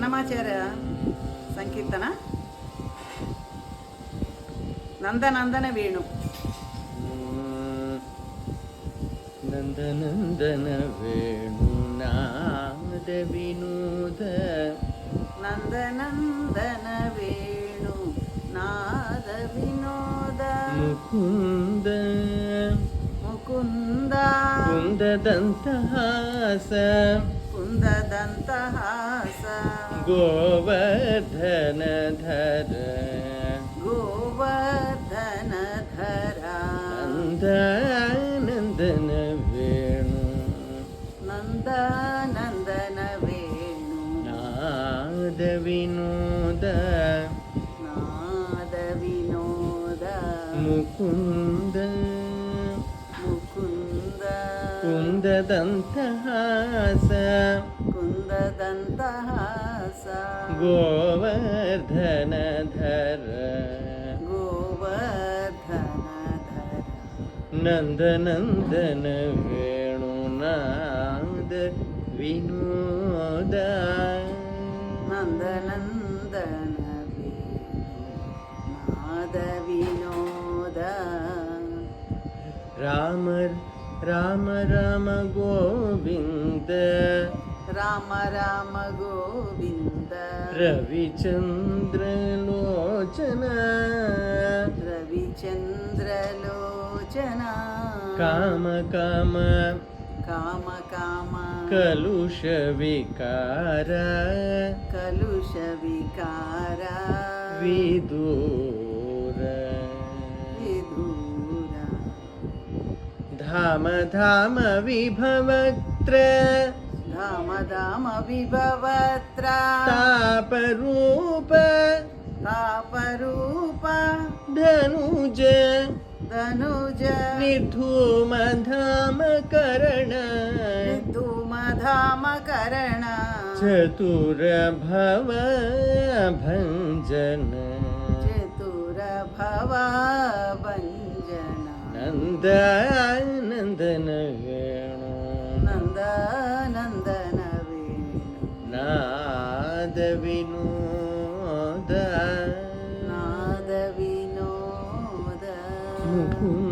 ಅನ್ನಮಾಚಾರ್ಯ ಸಂಕೀರ್ತನ ನಂದನಂದನ ವೇಣು. ನಂದನಂದನ ವೇಣು ನಾದ ವಿನೋದ, ನಂದನಂದನ ವೇಣು ನಾದ ವಿನೋದ. ಮುಕುಂದ ಮುಕುಂದ ಕುಂದದಂತಹಾಸ, ಕುಂದದಂತಹಾಸ. ಗೋವರ್ಧನ ಧರ ಗೋವರ್ಧನ ಧರ. ನಂದನಂದನ ವೇಣು ನಂದನಂದನ ವೇಣು ನಾದ ವಿನೋದ, ನಾದ ವಿನೋದ. ಮುಕುಂದ ಮುಕುಂದ ಕುಂದದಂತಹಾಸ, ಕುಂದದಂತಹಾಸ. ಗೋವರ್ಧನ ಧರ ಗೋವರ್ಧನ ಧರ. ನಂದನಂದನ ವೇಣು ನಾದ ವಿನೋದ. ನಂದನಂದನ ವೇಣು ನಾದ ವಿನೋದ. ರಾಮ ರಾಮ ರಾಮ ಗೋವಿಂದ, ರಾಮ ರಾಮ ಗೋವಿಂದ. ರವಿಚಂದ್ರ ಲೋಚನ, ರವಿಚಂದ್ರ ಲೋಚನ. ಕಾಮ ಕಾಮ ಕಾಮ ಕಾಮ ಕಲುಷ ವಿಕಾರ, ಕಲುಷ ವಿಕಾರ. ವಿದೂರ ವಿದೂರ. ಧಾಮ ಧಾಮ ವಿಭವತ್ರ, ಧಾಮ ಧಾಮ ವಿಭವತ್ರ. ತಾಪರೂಪ ತಾಪರೂಪ ಧನುಜ, ಧನುಜ. ನಿರ್ಧೂಮ ಧಾಮ ಕರಣ, ಧೂಮ ಧಾಮ ಕರಣ. ಚತುರ ಭವ ಭಂಜನ, ಚತುರ ಭವ ಭಂಜನ. ನಂದನಂದನ ವೇಣು ನಂದನಂದನ ವೇಣು ನಾದ ವಿನೋದ. ನಾದ ವಿನೋದ. ಮುಕುಂದ